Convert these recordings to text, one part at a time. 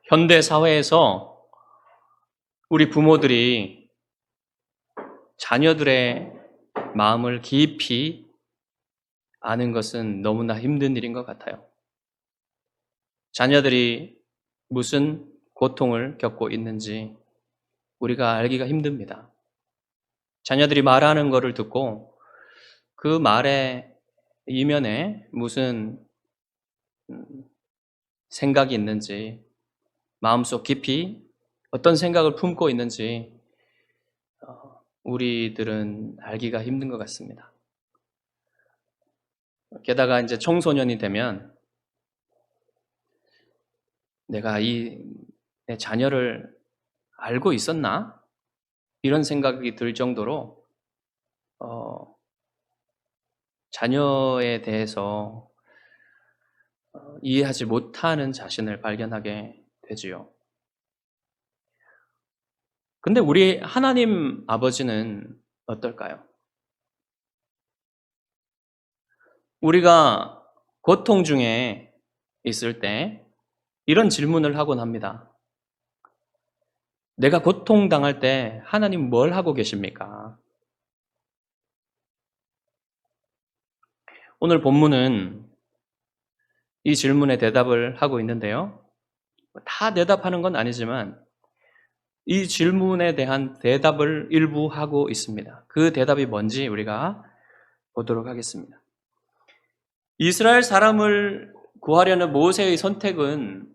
현대 사회에서 우리 부모들이 자녀들의 마음을 깊이 아는 것은 너무나 힘든 일인 것 같아요. 자녀들이 무슨 고통을 겪고 있는지 우리가 알기가 힘듭니다. 자녀들이 말하는 것을 듣고 그 말의 이면에 무슨 생각이 있는지, 마음속 깊이 어떤 생각을 품고 있는지 우리들은 알기가 힘든 것 같습니다. 게다가 이제 청소년이 되면 내가 내 자녀를 알고 있었나? 이런 생각이 들 정도로 자녀에 대해서 이해하지 못하는 자신을 발견하게 되지요. 근데 우리 하나님 아버지는 어떨까요? 우리가 고통 중에 있을 때 이런 질문을 하곤 합니다. 내가 고통당할 때 하나님 뭘 하고 계십니까? 오늘 본문은 이 질문에 대답을 하고 있는데요. 다 대답하는 건 아니지만 이 질문에 대한 대답을 일부 하고 있습니다. 그 대답이 뭔지 우리가 보도록 하겠습니다. 이스라엘 사람을 구하려는 모세의 선택은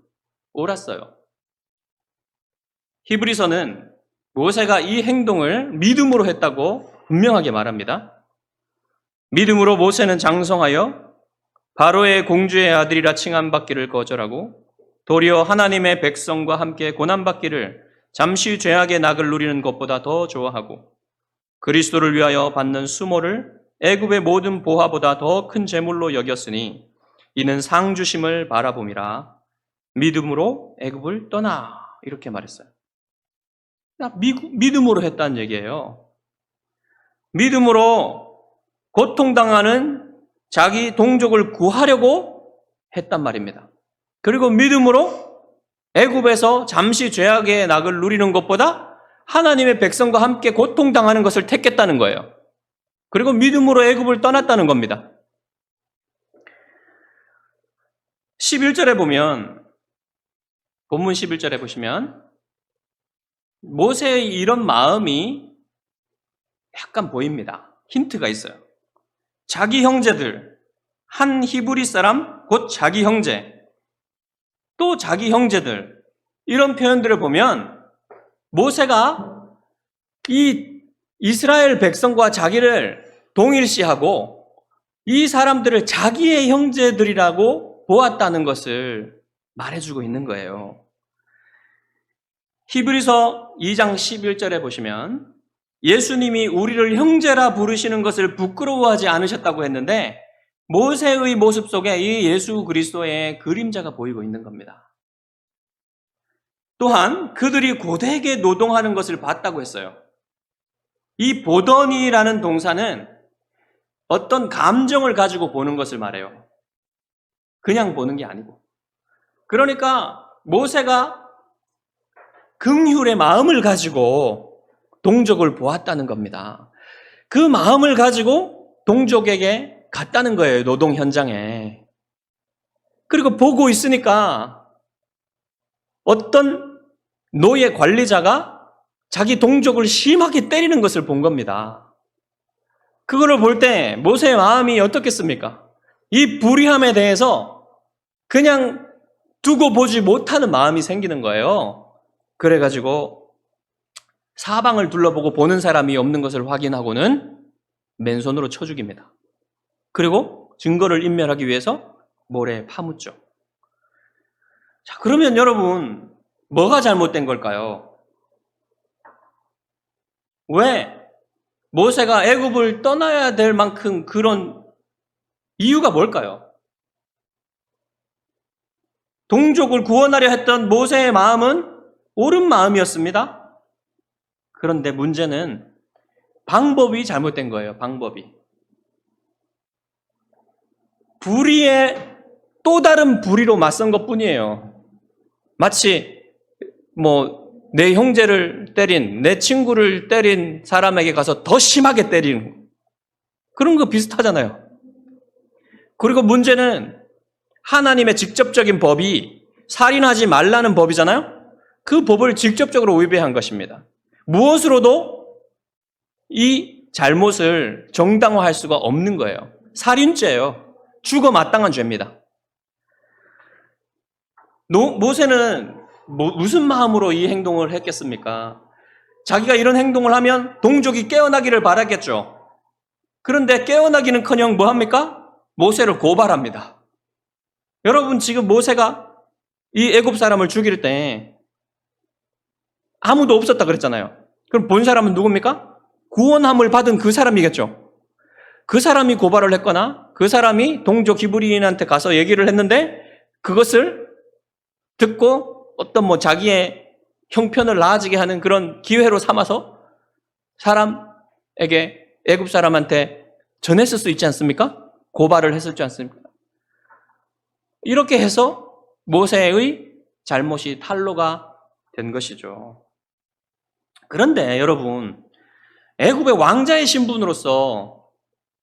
옳았어요. 히브리서는 모세가 이 행동을 믿음으로 했다고 분명하게 말합니다. 믿음으로 모세는 장성하여 바로의 공주의 아들이라 칭함받기를 거절하고 도리어 하나님의 백성과 함께 고난받기를 잠시 죄악의 낙을 누리는 것보다 더 좋아하고 그리스도를 위하여 받는 수모를 애굽의 모든 보화보다 더 큰 재물로 여겼으니 이는 상 주심을 바라봄이라 믿음으로 애굽을 떠나 이렇게 말했어요. 믿음으로 했다는 얘기예요. 믿음으로 고통당하는 자기 동족을 구하려고 했단 말입니다. 그리고 믿음으로 애굽에서 잠시 죄악의 낙을 누리는 것보다 하나님의 백성과 함께 고통당하는 것을 택했다는 거예요. 그리고 믿음으로 애굽을 떠났다는 겁니다. 11절에 보면, 본문 11절에 보시면 모세의 이런 마음이 약간 보입니다. 힌트가 있어요. 자기 형제들, 한 히브리 사람, 곧 자기 형제, 또 자기 형제들, 이런 표현들을 보면 모세가 이 이스라엘 백성과 자기를 동일시하고 이 사람들을 자기의 형제들이라고 보았다는 것을 말해주고 있는 거예요. 히브리서 2장 11절에 보시면 예수님이 우리를 형제라 부르시는 것을 부끄러워하지 않으셨다고 했는데 모세의 모습 속에 이 예수 그리스도의 그림자가 보이고 있는 겁니다. 또한 그들이 고되게 노동하는 것을 봤다고 했어요. 이 보더니라는 동사는 어떤 감정을 가지고 보는 것을 말해요. 그냥 보는 게 아니고. 그러니까 모세가 긍휼의 마음을 가지고 동족을 보았다는 겁니다. 그 마음을 가지고 동족에게 갔다는 거예요. 노동 현장에. 그리고 보고 있으니까 어떤 노예 관리자가 자기 동족을 심하게 때리는 것을 본 겁니다. 그거를 볼 때 모세의 마음이 어떻겠습니까? 이 불의함에 대해서 그냥 두고 보지 못하는 마음이 생기는 거예요. 그래가지고 사방을 둘러보고 보는 사람이 없는 것을 확인하고는 맨손으로 쳐 죽입니다. 그리고 증거를 인멸하기 위해서 모래에 파묻죠. 자, 그러면 여러분, 뭐가 잘못된 걸까요? 왜 모세가 애굽을 떠나야 될 만큼 그런 이유가 뭘까요? 동족을 구원하려 했던 모세의 마음은 옳은 마음이었습니다. 그런데 문제는 방법이 잘못된 거예요. 방법이. 불의에 또 다른 불의로 맞선 것뿐이에요. 마치 내 형제를 때린, 내 친구를 때린 사람에게 가서 더 심하게 때리는 그런 거 비슷하잖아요. 그리고 문제는 하나님의 직접적인 법이 살인하지 말라는 법이잖아요. 그 법을 직접적으로 위배한 것입니다. 무엇으로도 이 잘못을 정당화할 수가 없는 거예요. 살인죄예요. 죽어 마땅한 죄입니다. 모세는 무슨 마음으로 이 행동을 했겠습니까? 자기가 이런 행동을 하면 동족이 깨어나기를 바랐겠죠. 그런데 깨어나기는커녕 뭐합니까? 모세를 고발합니다. 여러분, 지금 모세가 이 애굽 사람을 죽일 때 아무도 없었다 그랬잖아요. 그럼 본 사람은 누굽니까? 구원함을 받은 그 사람이겠죠. 그 사람이 고발을 했거나 그 사람이 동족 히브리인한테 가서 얘기를 했는데 그것을 듣고 어떤 자기의 형편을 나아지게 하는 그런 기회로 삼아서 사람에게, 애굽 사람한테 전했을 수 있지 않습니까? 고발을 했을지 않습니까? 이렇게 해서 모세의 잘못이 탄로가 된 것이죠. 그런데 여러분, 애굽의 왕자의 신분으로서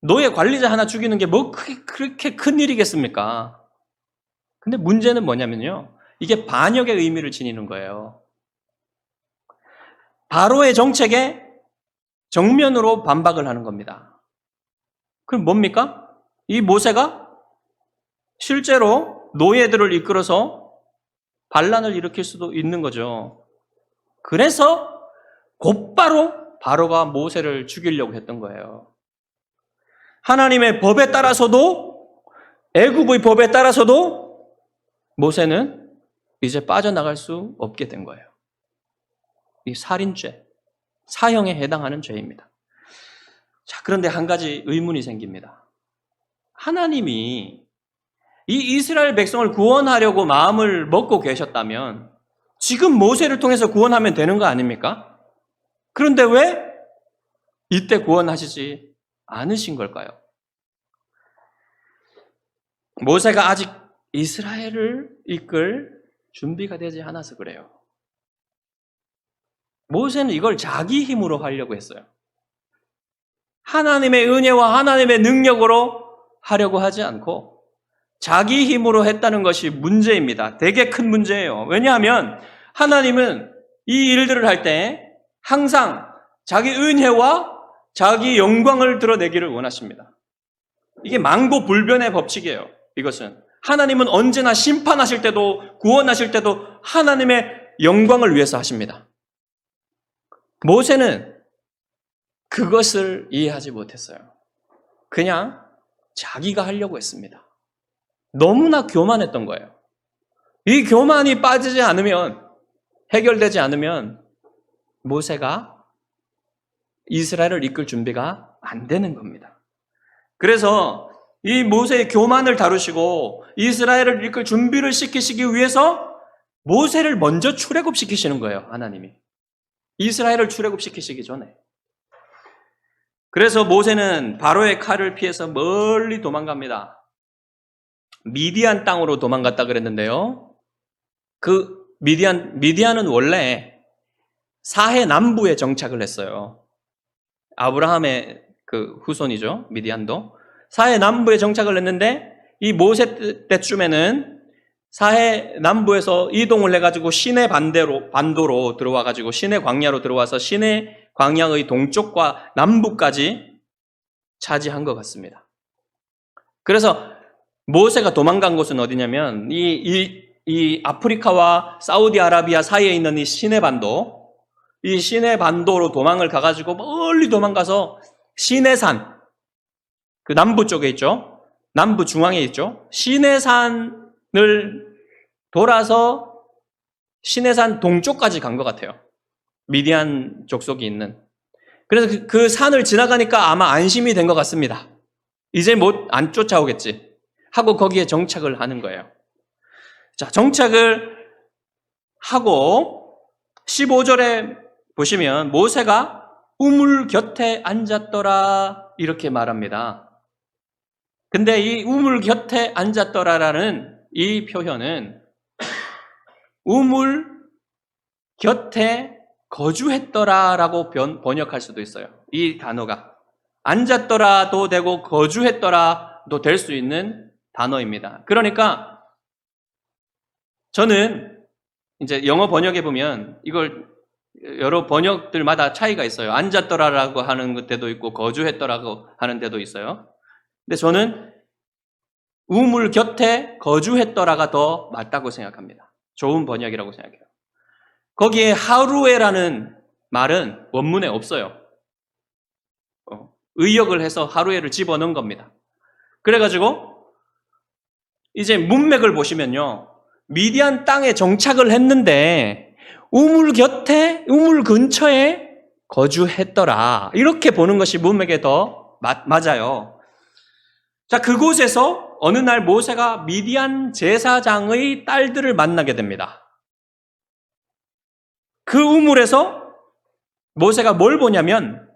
노예 관리자 하나 죽이는 게 그렇게 큰 일이겠습니까? 근데 문제는 뭐냐면요. 이게 반역의 의미를 지니는 거예요. 바로의 정책에 정면으로 반박을 하는 겁니다. 그럼 뭡니까? 이 모세가 실제로 노예들을 이끌어서 반란을 일으킬 수도 있는 거죠. 그래서 곧바로 바로가 모세를 죽이려고 했던 거예요. 하나님의 법에 따라서도, 애굽의 법에 따라서도 모세는 이제 빠져나갈 수 없게 된 거예요. 이 살인죄, 사형에 해당하는 죄입니다. 자, 그런데 한 가지 의문이 생깁니다. 하나님이 이 이스라엘 백성을 구원하려고 마음을 먹고 계셨다면 지금 모세를 통해서 구원하면 되는 거 아닙니까? 그런데 왜 이때 구원하시지 않으신 걸까요? 모세가 아직 이스라엘을 이끌 준비가 되지 않아서 그래요. 모세는 이걸 자기 힘으로 하려고 했어요. 하나님의 은혜와 하나님의 능력으로 하려고 하지 않고 자기 힘으로 했다는 것이 문제입니다. 되게 큰 문제예요. 왜냐하면 하나님은 이 일들을 할 때 항상 자기 은혜와 자기 영광을 드러내기를 원하십니다. 이게 만고불변의 법칙이에요. 이것은 하나님은 언제나 심판하실 때도 구원하실 때도 하나님의 영광을 위해서 하십니다. 모세는 그것을 이해하지 못했어요. 그냥 자기가 하려고 했습니다. 너무나 교만했던 거예요. 이 교만이 빠지지 않으면, 해결되지 않으면 모세가 이스라엘을 이끌 준비가 안 되는 겁니다. 그래서 이 모세의 교만을 다루시고 이스라엘을 이끌 준비를 시키시기 위해서 모세를 먼저 출애굽시키시는 거예요. 하나님이. 이스라엘을 출애굽시키시기 전에. 그래서 모세는 바로의 칼을 피해서 멀리 도망갑니다. 미디안 땅으로 도망갔다 그랬는데요. 그 미디안은 원래 사해 남부에 정착을 했어요. 아브라함의 그 후손이죠. 미디안도. 사해 남부에 정착을 했는데 이 모세 때쯤에는 사해 남부에서 이동을 해가지고 시내 반도로 들어와가지고 시내 광야로 들어와서 시내 광야의 동쪽과 남부까지 차지한 것 같습니다. 그래서 모세가 도망간 곳은 어디냐면 이 아프리카와 사우디아라비아 사이에 있는 이 시내반도, 이 시내반도로 도망을 가가지고 멀리 도망가서 시내산, 그 남부 쪽에 있죠. 남부 중앙에 있죠. 시내산을 돌아서 시내산 동쪽까지 간 것 같아요. 미디안 족속이 있는. 그래서 그 산을 지나가니까 아마 안심이 된 것 같습니다. 이제 안 쫓아오겠지 하고 거기에 정착을 하는 거예요. 자, 정착을 하고 15절에 보시면 모세가 우물 곁에 앉았더라 이렇게 말합니다. 근데 이 우물 곁에 앉았더라라는 이 표현은 우물 곁에 거주했더라라고 번역할 수도 있어요. 이 단어가 앉았더라도 되고 거주했더라도 될 수 있는 단어입니다. 그러니까 저는 이제 영어 번역에 보면 이걸 여러 번역들마다 차이가 있어요. 앉았더라라고 하는 데도 있고 거주했더라고 하는 데도 있어요. 근데 저는 우물 곁에 거주했더라가 더 맞다고 생각합니다. 좋은 번역이라고 생각해요. 거기에 하루에라는 말은 원문에 없어요. 의역을 해서 하루에를 집어넣은 겁니다. 그래가지고 이제 문맥을 보시면요. 미디안 땅에 정착을 했는데 우물 근처에 거주했더라. 이렇게 보는 것이 문맥에 더 맞아요. 자, 그곳에서 어느 날 모세가 미디안 제사장의 딸들을 만나게 됩니다. 그 우물에서 모세가 뭘 보냐면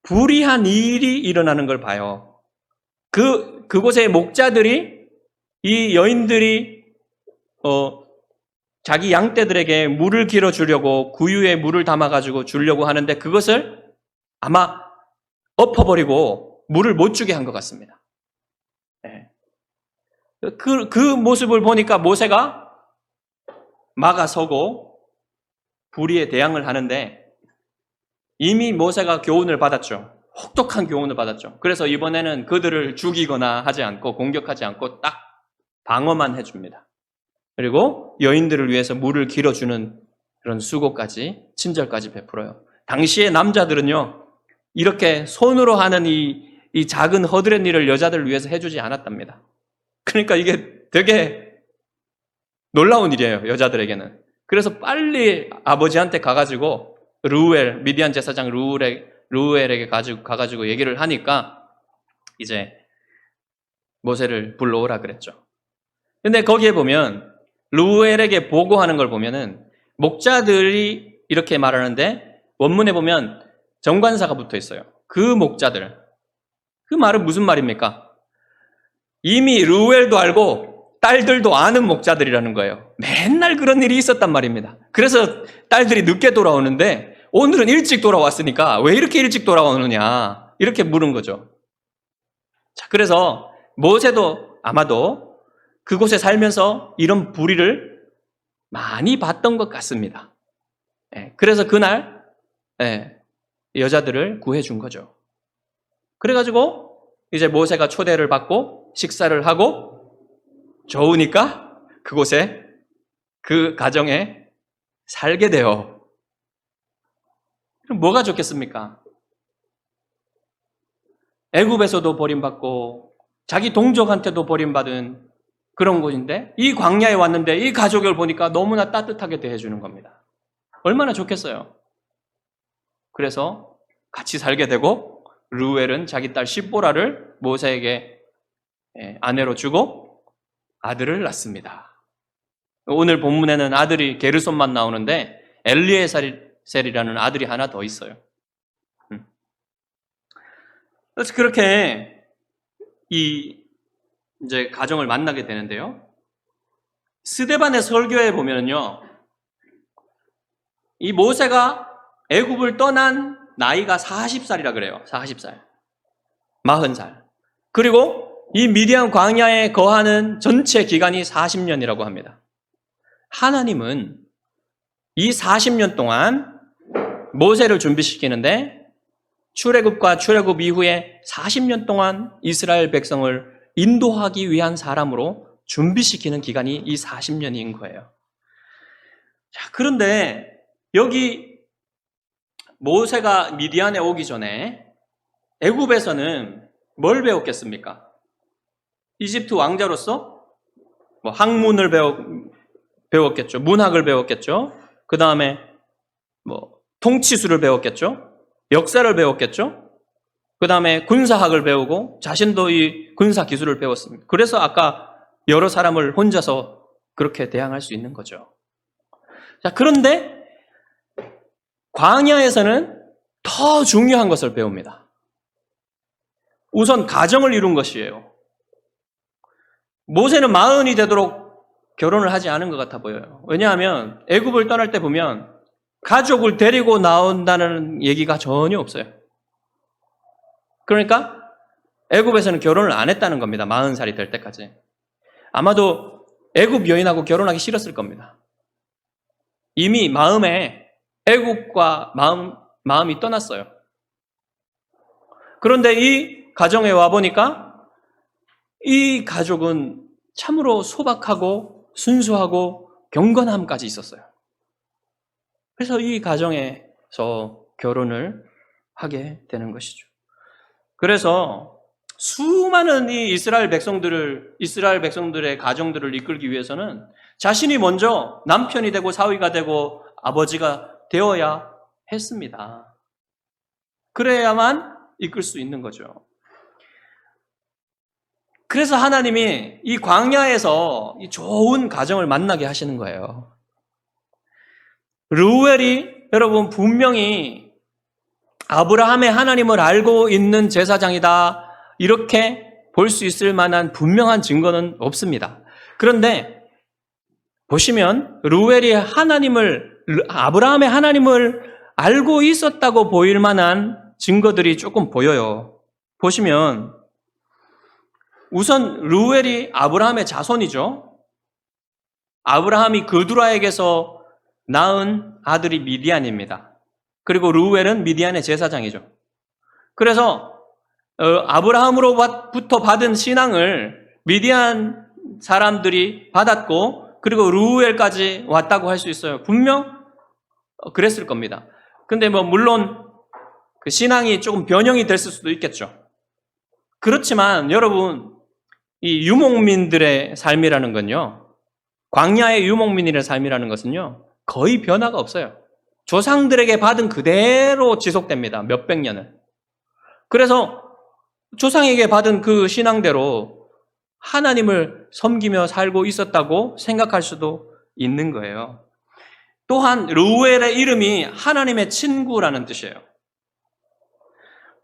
불의한 일이 일어나는 걸 봐요. 그곳의 목자들이 이 여인들이 자기 양떼들에게 물을 길어 주려고 구유에 물을 담아가지고 주려고 하는데 그것을 아마 엎어버리고 물을 못 주게 한 것 같습니다. 네. 그 모습을 보니까 모세가 막아서고 불의에 대항을 하는데 이미 모세가 교훈을 받았죠. 혹독한 교훈을 받았죠. 그래서 이번에는 그들을 죽이거나 하지 않고 공격하지 않고 딱 방어만 해줍니다. 그리고 여인들을 위해서 물을 길어주는 그런 수고까지, 친절까지 베풀어요. 당시의 남자들은요, 이렇게 손으로 하는 이 작은 허드렛 일을 여자들을 위해서 해주지 않았답니다. 그러니까 이게 되게 놀라운 일이에요, 여자들에게는. 그래서 빨리 아버지한테 가가지고 미디안 제사장 루엘에게 가가지고 얘기를 하니까 이제 모세를 불러오라 그랬죠. 근데 거기에 보면 루엘에게 보고하는 걸 보면은 목자들이 이렇게 말하는데 원문에 보면 정관사가 붙어 있어요. 그 목자들. 그 말은 무슨 말입니까? 이미 루엘도 알고 딸들도 아는 목자들이라는 거예요. 맨날 그런 일이 있었단 말입니다. 그래서 딸들이 늦게 돌아오는데 오늘은 일찍 돌아왔으니까 왜 이렇게 일찍 돌아오느냐 이렇게 물은 거죠. 자, 그래서 모세도 아마도 그곳에 살면서 이런 불의를 많이 봤던 것 같습니다. 그래서 그날 여자들을 구해준 거죠. 그래가지고 이제 모세가 초대를 받고 식사를 하고 좋으니까 그곳에 그 가정에 살게 돼요. 그럼 뭐가 좋겠습니까? 애굽에서도 버림받고 자기 동족한테도 버림받은 그런 곳인데 이 광야에 왔는데 이 가족을 보니까 너무나 따뜻하게 대해주는 겁니다. 얼마나 좋겠어요. 그래서 같이 살게 되고 루엘은 자기 딸 십보라를 모세에게 아내로 주고 아들을 낳습니다. 오늘 본문에는 아들이 게르손만 나오는데 엘리에셀이라는 아들이 하나 더 있어요. 그래서 그렇게 이제 가정을 만나게 되는데요. 스데반의 설교에 보면요, 이 모세가 애굽을 떠난 나이가 40살이라 그래요. 40살, 40살. 그리고 이 미디안 광야에 거하는 전체 기간이 40년이라고 합니다. 하나님은 이 40년 동안 모세를 준비시키는데 출애굽과 출애굽 이후에 40년 동안 이스라엘 백성을 인도하기 위한 사람으로 준비시키는 기간이 이 40년인 거예요. 자, 그런데 여기 모세가 미디안에 오기 전에 애굽에서는 뭘 배웠겠습니까? 이집트 왕자로서 뭐 학문을 배웠겠죠. 문학을 배웠겠죠. 그 다음에 뭐 통치술을 배웠겠죠. 역사를 배웠겠죠. 그 다음에 군사학을 배우고 자신도 이 군사 기술을 배웠습니다. 그래서 아까 여러 사람을 혼자서 그렇게 대항할 수 있는 거죠. 자, 그런데 광야에서는 더 중요한 것을 배웁니다. 우선 가정을 이룬 것이에요. 모세는 40이 되도록 결혼을 하지 않은 것 같아 보여요. 왜냐하면 애굽을 떠날 때 보면 가족을 데리고 나온다는 얘기가 전혀 없어요. 그러니까 애굽에서는 결혼을 안 했다는 겁니다. 40살이 될 때까지. 아마도 애굽 여인하고 결혼하기 싫었을 겁니다. 이미 마음에 애굽과 마음이 떠났어요. 그런데 이 가정에 와보니까 이 가족은 참으로 소박하고 순수하고 경건함까지 있었어요. 그래서 이 가정에서 결혼을 하게 되는 것이죠. 그래서 수많은 이 이스라엘 백성들의 가정들을 이끌기 위해서는 자신이 먼저 남편이 되고 사위가 되고 아버지가 되어야 했습니다. 그래야만 이끌 수 있는 거죠. 그래서 하나님이 이 광야에서 이 좋은 가정을 만나게 하시는 거예요. 르우엘이 여러분 분명히 아브라함의 하나님을 알고 있는 제사장이다 이렇게 볼 수 있을 만한 분명한 증거는 없습니다. 그런데 보시면 르우엘이 아브라함의 하나님을 알고 있었다고 보일 만한 증거들이 조금 보여요. 보시면 우선 르우엘이 아브라함의 자손이죠. 아브라함이 그두라에게서 낳은 아들이 미디안입니다. 그리고 르우엘은 미디안의 제사장이죠. 그래서 아브라함으로부터 받은 신앙을 미디안 사람들이 받았고 그리고 르우엘까지 왔다고 할 수 있어요. 분명 그랬을 겁니다. 근데 물론 그 신앙이 조금 변형이 됐을 수도 있겠죠. 그렇지만 여러분 이 유목민들의 삶이라는 건요. 광야의 유목민들의 삶이라는 것은요. 거의 변화가 없어요. 조상들에게 받은 그대로 지속됩니다. 몇백 년을. 그래서 조상에게 받은 그 신앙대로 하나님을 섬기며 살고 있었다고 생각할 수도 있는 거예요. 또한 르우엘의 이름이 하나님의 친구라는 뜻이에요.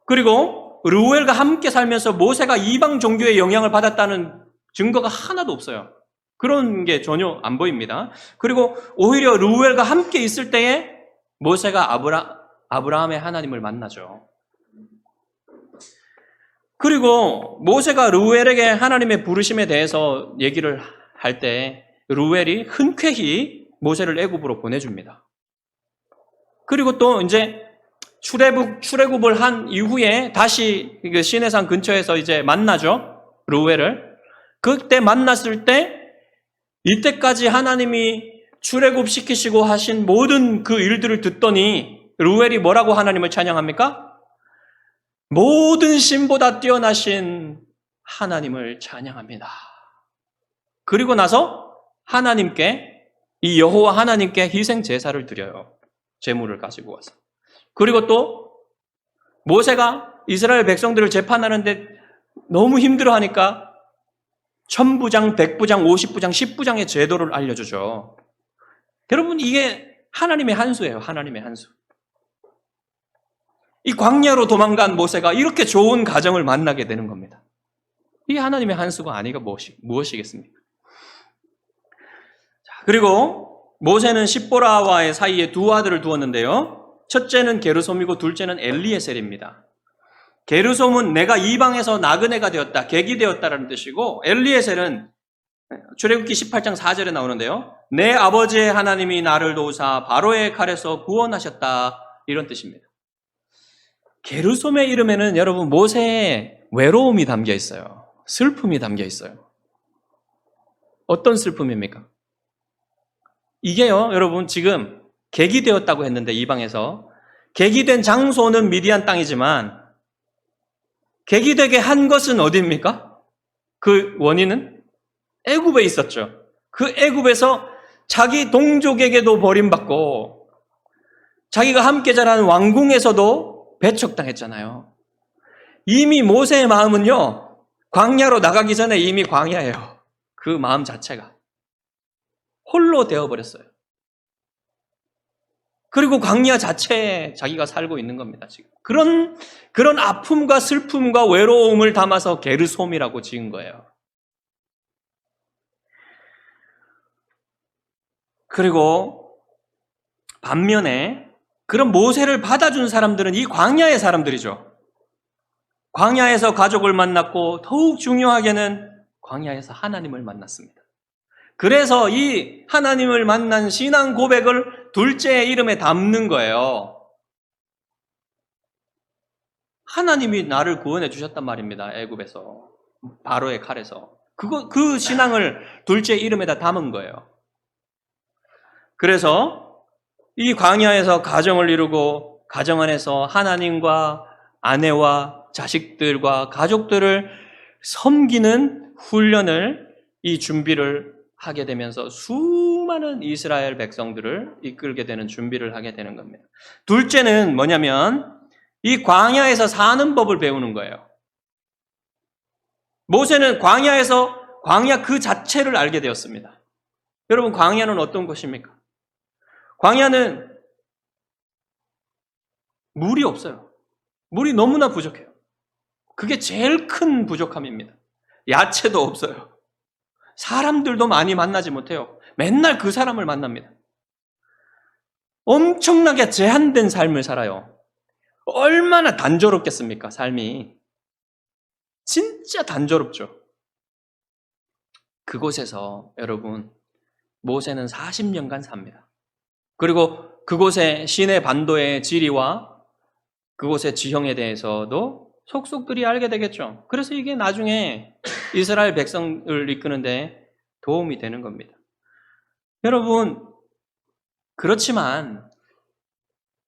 그리고 르우엘과 함께 살면서 모세가 이방 종교의 영향을 받았다는 증거가 하나도 없어요. 그런 게 전혀 안 보입니다. 그리고 오히려 르우엘과 함께 있을 때에 모세가 아브라함의 하나님을 만나죠. 그리고 모세가 르우엘에게 하나님의 부르심에 대해서 얘기를 할 때 르우엘이 흔쾌히 모세를 애굽으로 보내줍니다. 그리고 또 이제 출애굽을 한 이후에 다시 시내산 근처에서 이제 만나죠. 르우엘을. 그때 만났을 때 이때까지 하나님이 출애굽시키시고 하신 모든 그 일들을 듣더니 르우엘이 뭐라고 하나님을 찬양합니까? 모든 신보다 뛰어나신 하나님을 찬양합니다. 그리고 나서 하나님께 이 여호와 하나님께 희생 제사를 드려요. 제물을 가지고 와서. 그리고 또 모세가 이스라엘 백성들을 재판하는데 너무 힘들어하니까 1000부장, 100부장, 50부장, 10부장의 제도를 알려주죠. 여러분 이게 하나님의 한수예요. 하나님의 한수. 이 광야로 도망간 모세가 이렇게 좋은 가정을 만나게 되는 겁니다. 이게 하나님의 한수가 아니가 무엇이겠습니까? 자, 그리고 모세는 십보라와의 사이에 두 아들을 두었는데요. 첫째는 게르솜이고 둘째는 엘리에셀입니다. 게르솜은 내가 이방에서 나그네가 되었다, 객이 되었다라는 뜻이고 엘리에셀은 출애굽기 18장 4절에 나오는데요. 내 아버지의 하나님이 나를 도우사 바로의 칼에서 구원하셨다 이런 뜻입니다. 게르솜의 이름에는 여러분 모세의 외로움이 담겨 있어요. 슬픔이 담겨 있어요. 어떤 슬픔입니까? 이게요, 여러분 지금 객이 되었다고 했는데 이방에서 객이 된 장소는 미디안 땅이지만 객이 되게 한 것은 어디입니까? 그 원인은 애굽에 있었죠. 그 애굽에서 자기 동족에게도 버림받고 자기가 함께 자란 왕궁에서도 배척당했잖아요. 이미 모세의 마음은요, 광야로 나가기 전에 이미 광야예요. 그 마음 자체가. 홀로 되어버렸어요. 그리고 광야 자체에 자기가 살고 있는 겁니다, 지금. 그런 아픔과 슬픔과 외로움을 담아서 게르솜이라고 지은 거예요. 그리고 반면에 그런 모세를 받아준 사람들은 이 광야의 사람들이죠. 광야에서 가족을 만났고 더욱 중요하게는 광야에서 하나님을 만났습니다. 그래서 이 하나님을 만난 신앙 고백을 둘째의 이름에 담는 거예요. 하나님이 나를 구원해 주셨단 말입니다. 애굽에서, 바로의 칼에서. 그 신앙을 둘째 이름에다 담은 거예요. 그래서 이 광야에서 가정을 이루고 가정 안에서 하나님과 아내와 자식들과 가족들을 섬기는 훈련을, 이 준비를 하게 되면서 수많은 이스라엘 백성들을 이끌게 되는 준비를 하게 되는 겁니다. 둘째는 뭐냐면 이 광야에서 사는 법을 배우는 거예요. 모세는 광야에서 광야 그 자체를 알게 되었습니다. 여러분, 광야는 어떤 곳입니까? 광야는 물이 없어요. 물이 너무나 부족해요. 그게 제일 큰 부족함입니다. 야채도 없어요. 사람들도 많이 만나지 못해요. 맨날 그 사람을 만납니다. 엄청나게 제한된 삶을 살아요. 얼마나 단조롭겠습니까, 삶이. 진짜 단조롭죠. 그곳에서 여러분, 모세는 40년간 삽니다. 그리고 그곳의 시내 반도의 지리와 그곳의 지형에 대해서도 속속들이 알게 되겠죠. 그래서 이게 나중에 이스라엘 백성을 이끄는데 도움이 되는 겁니다. 여러분, 그렇지만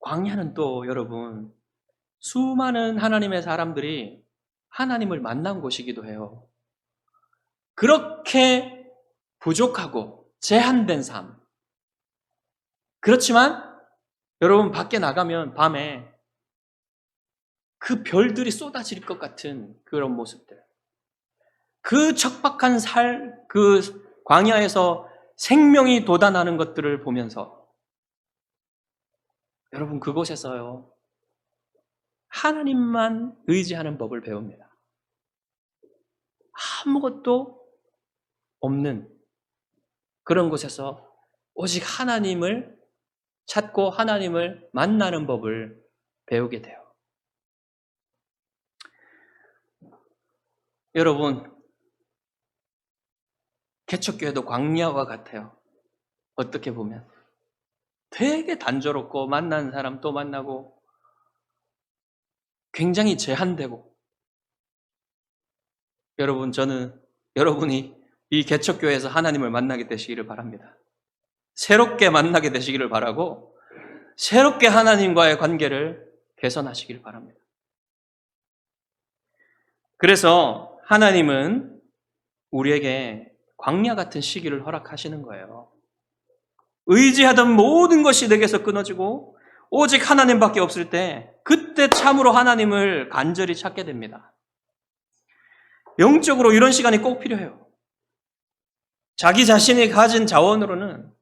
광야는 또 여러분, 수많은 하나님의 사람들이 하나님을 만난 곳이기도 해요. 그렇게 부족하고 제한된 삶. 그렇지만 여러분, 밖에 나가면 밤에 그 별들이 쏟아질 것 같은 그런 모습들. 그 척박한 그 광야에서 생명이 돋아나는 것들을 보면서 여러분, 그곳에서요, 하나님만 의지하는 법을 배웁니다. 아무것도 없는 그런 곳에서 오직 하나님을 찾고 하나님을 만나는 법을 배우게 돼요. 여러분, 개척교회도 광야와 같아요. 어떻게 보면 되게 단조롭고 만나는 사람 또 만나고 굉장히 제한되고, 여러분, 저는 여러분이 이 개척교회에서 하나님을 만나게 되시기를 바랍니다. 새롭게 만나게 되시기를 바라고 새롭게 하나님과의 관계를 개선하시기를 바랍니다. 그래서 하나님은 우리에게 광야 같은 시기를 허락하시는 거예요. 의지하던 모든 것이 내게서 끊어지고 오직 하나님밖에 없을 때, 그때 참으로 하나님을 간절히 찾게 됩니다. 영적으로 이런 시간이 꼭 필요해요. 자기 자신이 가진 자원으로는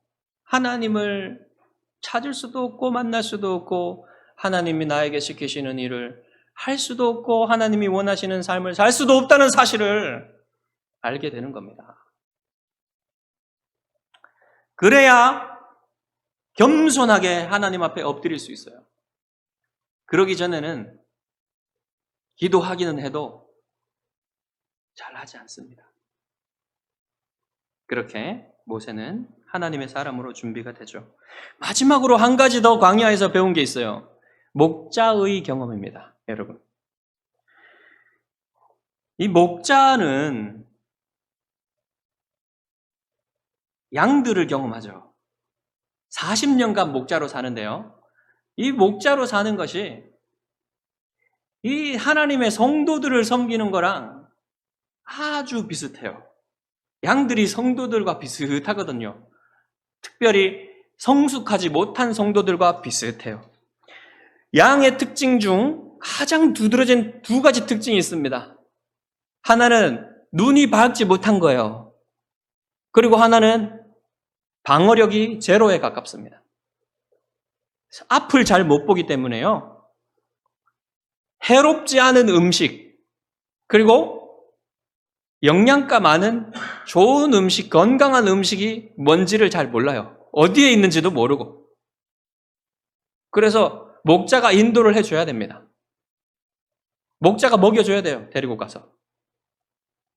하나님을 찾을 수도 없고 만날 수도 없고 하나님이 나에게 시키시는 일을 할 수도 없고 하나님이 원하시는 삶을 살 수도 없다는 사실을 알게 되는 겁니다. 그래야 겸손하게 하나님 앞에 엎드릴 수 있어요. 그러기 전에는 기도하기는 해도 잘하지 않습니다. 그렇게 모세는 하나님의 사람으로 준비가 되죠. 마지막으로 한 가지 더 광야에서 배운 게 있어요. 목자의 경험입니다. 여러분, 이 목자는 양들을 경험하죠. 40년간 목자로 사는데요, 이 목자로 사는 것이 이 하나님의 성도들을 섬기는 거랑 아주 비슷해요. 양들이 성도들과 비슷하거든요. 특별히 성숙하지 못한 성도들과 비슷해요. 양의 특징 중 가장 두드러진 두 가지 특징이 있습니다. 하나는 눈이 밝지 못한 거예요. 그리고 하나는 방어력이 제로에 가깝습니다. 앞을 잘 못 보기 때문에요, 해롭지 않은 음식, 그리고 영양가 많은 좋은 음식, 건강한 음식이 뭔지를 잘 몰라요. 어디에 있는지도 모르고. 그래서 목자가 인도를 해줘야 됩니다. 목자가 먹여줘야 돼요. 데리고 가서.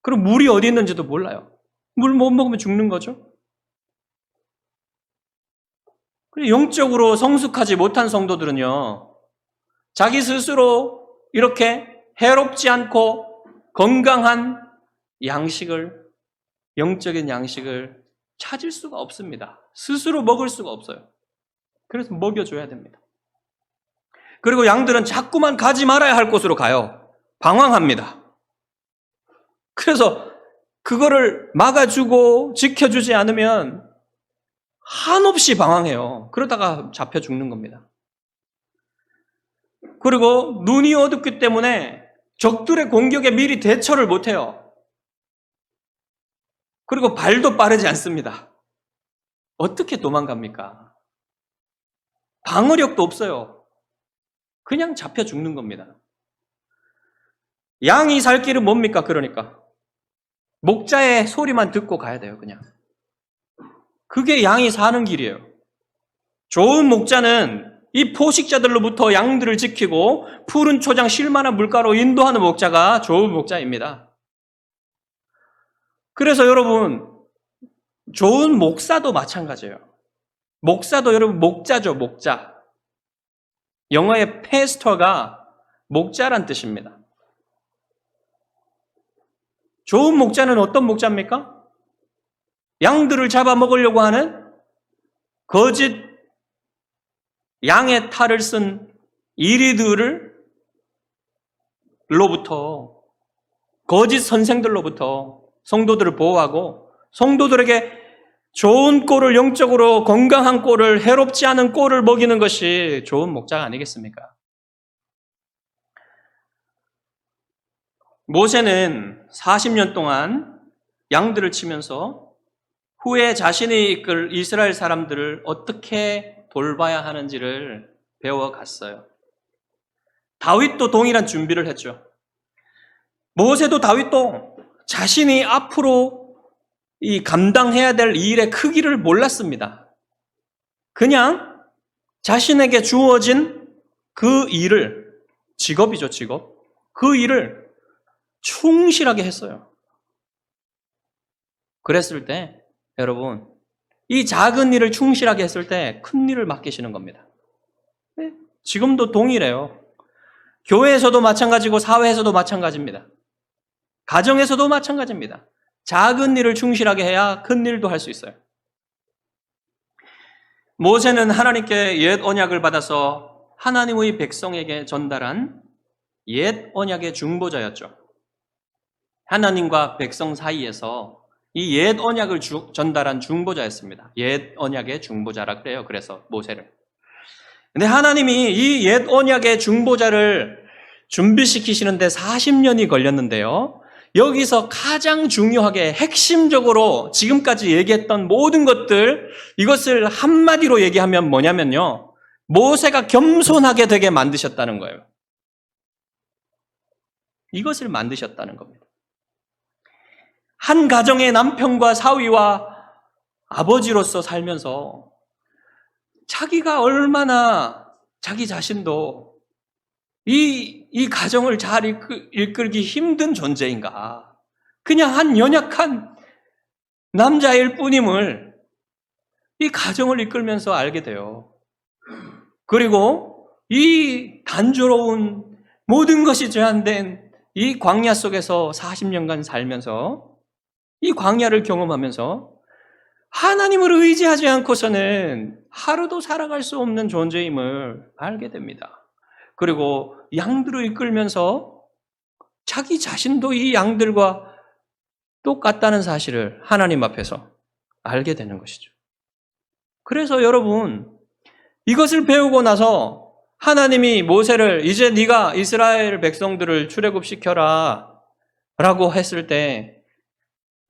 그럼 물이 어디 있는지도 몰라요. 물 못 먹으면 죽는 거죠. 영적으로 성숙하지 못한 성도들은요, 자기 스스로 이렇게 해롭지 않고 건강한 양식을, 영적인 양식을 찾을 수가 없습니다. 스스로 먹을 수가 없어요. 그래서 먹여줘야 됩니다. 그리고 양들은 자꾸만 가지 말아야 할 곳으로 가요. 방황합니다. 그래서 그거를 막아주고 지켜주지 않으면 한없이 방황해요. 그러다가 잡혀 죽는 겁니다. 그리고 눈이 어둡기 때문에 적들의 공격에 미리 대처를 못해요. 그리고 발도 빠르지 않습니다. 어떻게 도망갑니까? 방어력도 없어요. 그냥 잡혀 죽는 겁니다. 양이 살 길은 뭡니까? 그러니까 목자의 소리만 듣고 가야 돼요. 그냥 그게 양이 사는 길이에요. 좋은 목자는 이 포식자들로부터 양들을 지키고 푸른 초장 쉴만한 물가로 인도하는 목자가 좋은 목자입니다. 그래서 여러분, 좋은 목사도 마찬가지예요. 목사도 여러분 목자죠, 목자. 영어의 패스터가 목자란 뜻입니다. 좋은 목자는 어떤 목자입니까? 양들을 잡아먹으려고 하는 거짓 양의 탈을 쓴 이리들로부터, 거짓 선생들로부터 성도들을 보호하고 성도들에게 좋은 꼴을, 영적으로 건강한 꼴을, 해롭지 않은 꼴을 먹이는 것이 좋은 목자가 아니겠습니까? 모세는 40년 동안 양들을 치면서 후에 자신이 이끌 이스라엘 사람들을 어떻게 돌봐야 하는지를 배워갔어요. 다윗도 동일한 준비를 했죠. 모세도 다윗도 자신이 앞으로 이 감당해야 될 일의 크기를 몰랐습니다. 그냥 자신에게 주어진 그 일을, 직업이죠, 직업. 그 일을 충실하게 했어요. 그랬을 때 여러분, 이 작은 일을 충실하게 했을 때 큰 일을 맡기시는 겁니다. 지금도 동일해요. 교회에서도 마찬가지고 사회에서도 마찬가지입니다. 가정에서도 마찬가지입니다. 작은 일을 충실하게 해야 큰 일도 할 수 있어요. 모세는 하나님께 옛 언약을 받아서 하나님의 백성에게 전달한 옛 언약의 중보자였죠. 하나님과 백성 사이에서 이 옛 언약을 전달한 중보자였습니다. 옛 언약의 중보자라 그래요. 그래서 모세를. 근데 하나님이 이 옛 언약의 중보자를 준비시키시는데 40년이 걸렸는데요. 여기서 가장 중요하게 핵심적으로 지금까지 얘기했던 모든 것들, 이것을 한마디로 얘기하면 뭐냐면요. 모세가 겸손하게 되게 만드셨다는 거예요. 이것을 만드셨다는 겁니다. 한 가정의 남편과 사위와 아버지로서 살면서 자기가 얼마나 자기 자신도 이 가정을 잘 이끌기 힘든 존재인가. 그냥 한 연약한 남자일 뿐임을 이 가정을 이끌면서 알게 돼요. 그리고 이 단조로운 모든 것이 제한된 이 광야 속에서 40년간 살면서 이 광야를 경험하면서 하나님을 의지하지 않고서는 하루도 살아갈 수 없는 존재임을 알게 됩니다. 그리고 양들을 이끌면서 자기 자신도 이 양들과 똑같다는 사실을 하나님 앞에서 알게 되는 것이죠. 그래서 여러분, 이것을 배우고 나서 하나님이 모세를 이제 네가 이스라엘 백성들을 출애굽시켜라 라고 했을 때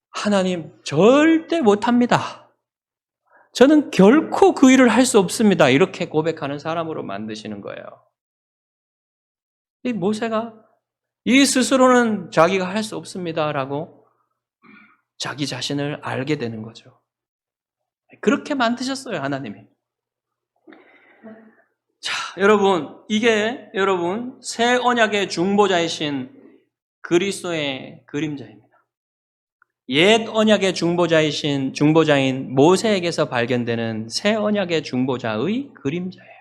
하나님 절대 못합니다. 저는 결코 그 일을 할 수 없습니다. 이렇게 고백하는 사람으로 만드시는 거예요. 이 모세가 이 스스로는 자기가 할 수 없습니다라고 자기 자신을 알게 되는 거죠. 그렇게 만드셨어요, 하나님이. 자, 여러분, 이게 여러분 새 언약의 중보자이신 그리스도의 그림자입니다. 옛 언약의 중보자인 모세에게서 발견되는 새 언약의 중보자의 그림자예요.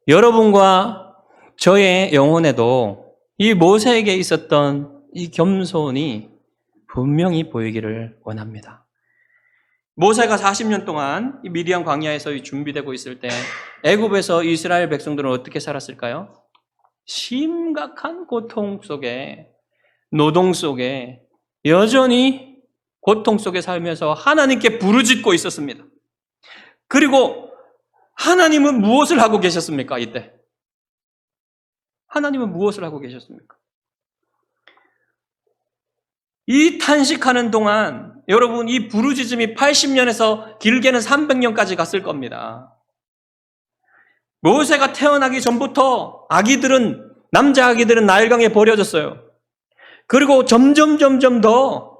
여러분과 저의 영혼에도 이 모세에게 있었던 이 겸손이 분명히 보이기를 원합니다. 모세가 40년 동안 이 미디안 광야에서 준비되고 있을 때 애굽에서 이스라엘 백성들은 어떻게 살았을까요? 심각한 고통 속에, 노동 속에 여전히 고통 속에 살면서 하나님께 부르짖고 있었습니다. 그리고 하나님은 무엇을 하고 계셨습니까? 이때 하나님은 무엇을 하고 계셨습니까? 이 탄식하는 동안 여러분 이 부르짖음이 80년에서 길게는 300년까지 갔을 겁니다. 모세가 태어나기 전부터 남자 아기들은 나일강에 버려졌어요. 그리고 점점 더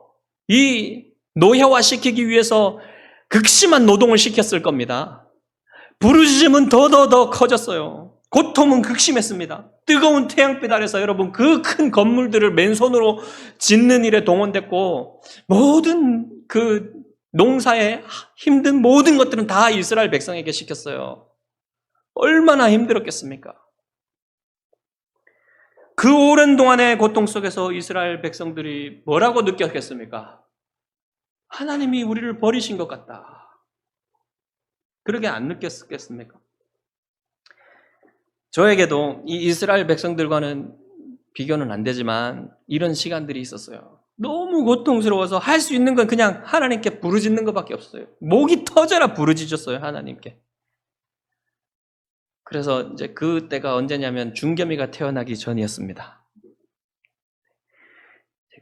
이 노예화시키기 위해서 극심한 노동을 시켰을 겁니다. 부르짖음은 더 커졌어요. 고통은 극심했습니다. 뜨거운 태양빛 아래서 여러분 그 큰 건물들을 맨손으로 짓는 일에 동원됐고 모든 그 농사에 힘든 모든 것들은 다 이스라엘 백성에게 시켰어요. 얼마나 힘들었겠습니까? 그 오랜 동안의 고통 속에서 이스라엘 백성들이 뭐라고 느꼈겠습니까? 하나님이 우리를 버리신 것 같다. 그러게 안 느꼈겠습니까? 저에게도 이 이스라엘 백성들과는 비교는 안 되지만 이런 시간들이 있었어요. 너무 고통스러워서 할 수 있는 건 그냥 하나님께 부르짖는 것밖에 없어요. 목이 터져라 부르짖었어요, 하나님께. 그래서 이제 그때가 언제냐면 중겸이가 태어나기 전이었습니다.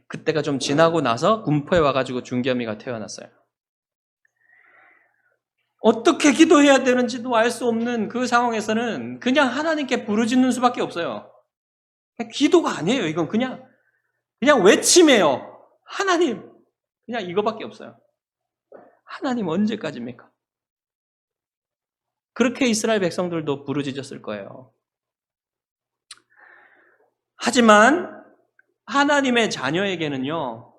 그때가 좀 지나고 나서 군포에 와가지고 중겸이가 태어났어요. 어떻게 기도해야 되는지도 알 수 없는 그 상황에서는 그냥 하나님께 부르짖는 수밖에 없어요. 기도가 아니에요. 이건 그냥 외침이에요. 하나님, 그냥 이거밖에 없어요. 하나님 언제까지입니까? 그렇게 이스라엘 백성들도 부르짖었을 거예요. 하지만 하나님의 자녀에게는요,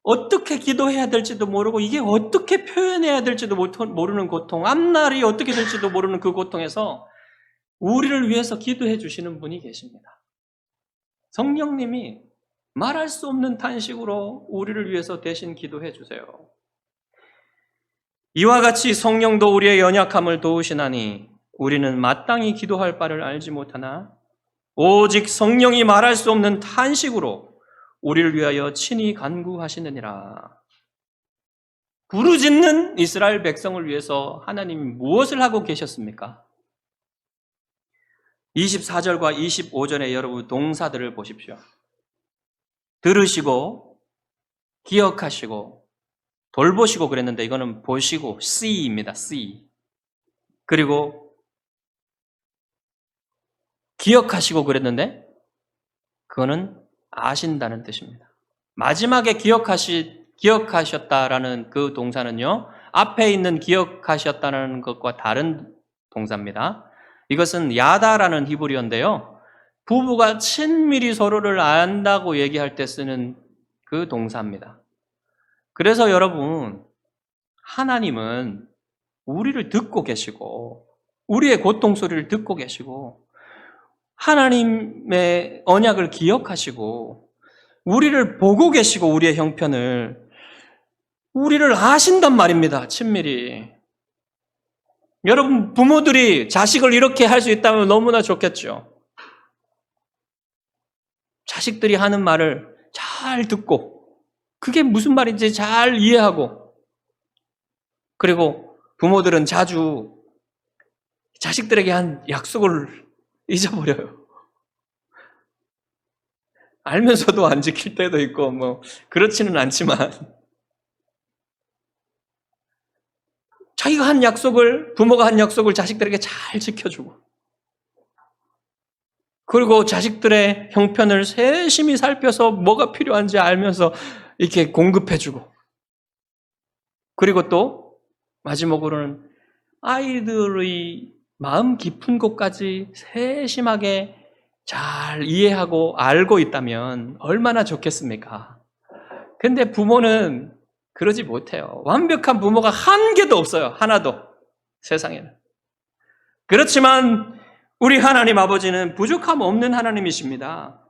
어떻게 기도해야 될지도 모르고 이게 어떻게 표현해야 될지도 모르는 고통, 앞날이 어떻게 될지도 모르는 그 고통에서 우리를 위해서 기도해 주시는 분이 계십니다. 성령님이 말할 수 없는 탄식으로 우리를 위해서 대신 기도해 주세요. 이와 같이 성령도 우리의 연약함을 도우시나니 우리는 마땅히 기도할 바를 알지 못하나 오직 성령이 말할 수 없는 탄식으로 우리를 위하여 친히 간구하시느니라. 부르짖는 이스라엘 백성을 위해서 하나님이 무엇을 하고 계셨습니까? 24절과 25절에 여러분 동사들을 보십시오. 들으시고 기억하시고 돌보시고 그랬는데 이거는 보시고 see입니다. see. 그리고 기억하시고 그랬는데 그거는 아신다는 뜻입니다. 마지막에 기억하셨다라는 그 동사는요, 앞에 있는 기억하셨다는 것과 다른 동사입니다. 이것은 야다라는 히브리어인데요, 부부가 친밀히 서로를 안다고 얘기할 때 쓰는 그 동사입니다. 그래서 여러분, 하나님은 우리를 듣고 계시고 우리의 고통 소리를 듣고 계시고 하나님의 언약을 기억하시고 우리를 보고 계시고 우리의 형편을 우리를 아신단 말입니다. 친밀히. 여러분 부모들이 자식을 이렇게 할 수 있다면 너무나 좋겠죠. 자식들이 하는 말을 잘 듣고 그게 무슨 말인지 잘 이해하고 그리고 부모들은 자주 자식들에게 한 약속을 잊어버려요. 알면서도 안 지킬 때도 있고 그렇지는 않지만 자기가 한 약속을 부모가 한 약속을 자식들에게 잘 지켜주고 그리고 자식들의 형편을 세심히 살펴서 뭐가 필요한지 알면서 이렇게 공급해주고 그리고 또 마지막으로는 아이들의 마음 깊은 곳까지 세심하게 잘 이해하고 알고 있다면 얼마나 좋겠습니까? 근데 부모는 그러지 못해요. 완벽한 부모가 한 개도 없어요. 하나도. 세상에는. 그렇지만 우리 하나님 아버지는 부족함 없는 하나님이십니다.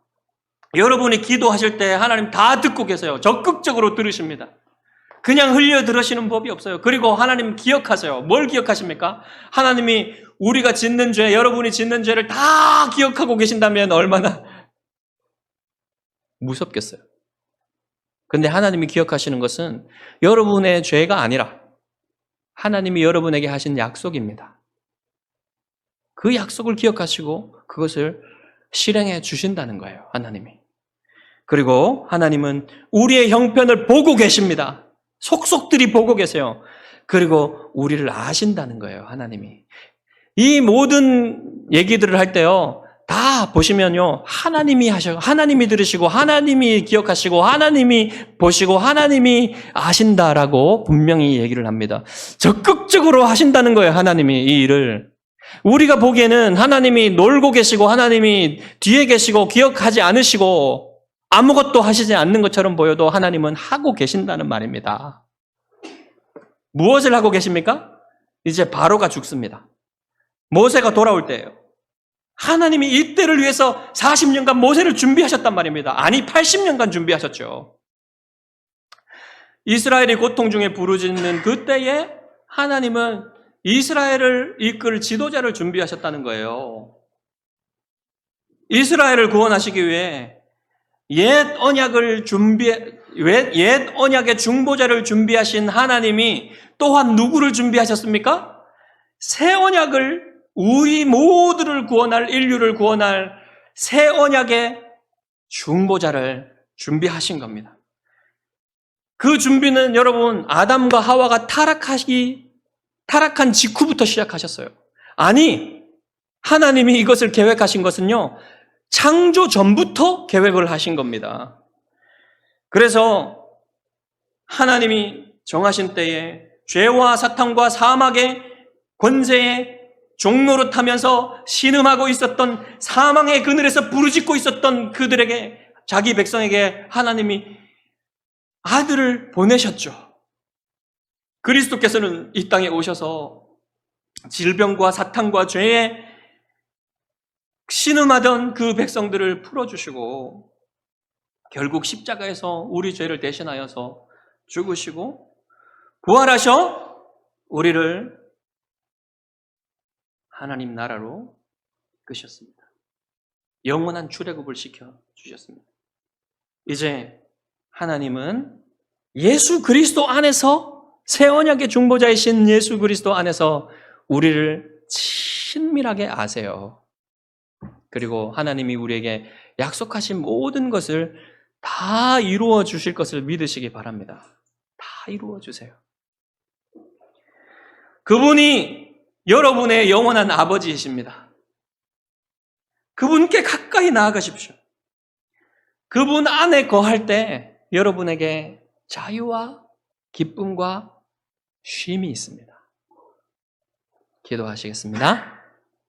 여러분이 기도하실 때 하나님 다 듣고 계세요. 적극적으로 들으십니다. 그냥 흘려 들으시는 법이 없어요. 그리고 하나님 기억하세요. 뭘 기억하십니까? 하나님이 우리가 짓는 죄, 여러분이 짓는 죄를 다 기억하고 계신다면 얼마나 무섭겠어요. 근데 하나님이 기억하시는 것은 여러분의 죄가 아니라 하나님이 여러분에게 하신 약속입니다. 그 약속을 기억하시고 그것을 실행해 주신다는 거예요, 하나님이. 그리고 하나님은 우리의 형편을 보고 계십니다. 속속들이 보고 계세요. 그리고 우리를 아신다는 거예요, 하나님이. 이 모든 얘기들을 할 때요, 다 보시면요, 하나님이 들으시고, 하나님이 기억하시고, 하나님이 보시고, 하나님이 아신다라고 분명히 얘기를 합니다. 적극적으로 하신다는 거예요, 하나님이 이 일을. 우리가 보기에는 하나님이 놀고 계시고, 하나님이 뒤에 계시고, 기억하지 않으시고, 아무것도 하시지 않는 것처럼 보여도 하나님은 하고 계신다는 말입니다. 무엇을 하고 계십니까? 이제 바로가 죽습니다. 모세가 돌아올 때예요. 하나님이 이때를 위해서 40년간 모세를 준비하셨단 말입니다. 아니 80년간 준비하셨죠. 이스라엘이 고통 중에 부르짖는 그때에 하나님은 이스라엘을 이끌 지도자를 준비하셨다는 거예요. 이스라엘을 구원하시기 위해 옛 언약의 중보자를 준비하신 하나님이 또한 누구를 준비하셨습니까? 새 언약을 우리 모두를 구원할, 인류를 구원할 새 언약의 중보자를 준비하신 겁니다. 그 준비는 여러분 아담과 하와가 타락한 직후부터 시작하셨어요. 아니, 하나님이 이것을 계획하신 것은요, 창조 전부터 계획을 하신 겁니다. 그래서 하나님이 정하신 때에 죄와 사탄과 사막의 권세에 종로로 타면서 신음하고 있었던, 사망의 그늘에서 부르짖고 있었던 그들에게, 자기 백성에게 하나님이 아들을 보내셨죠. 그리스도께서는 이 땅에 오셔서 질병과 사탄과 죄에 신음하던 그 백성들을 풀어주시고 결국 십자가에서 우리 죄를 대신하여서 죽으시고 부활하셔 우리를 하나님 나라로 이끄셨습니다. 영원한 출애굽을 시켜주셨습니다. 이제 하나님은 예수 그리스도 안에서, 새 언약의 중보자이신 예수 그리스도 안에서 우리를 친밀하게 아세요. 그리고 하나님이 우리에게 약속하신 모든 것을 다 이루어 주실 것을 믿으시기 바랍니다. 다 이루어 주세요. 그분이 여러분의 영원한 아버지이십니다. 그분께 가까이 나아가십시오. 그분 안에 거할 때 여러분에게 자유와 기쁨과 쉼이 있습니다. 기도하시겠습니다.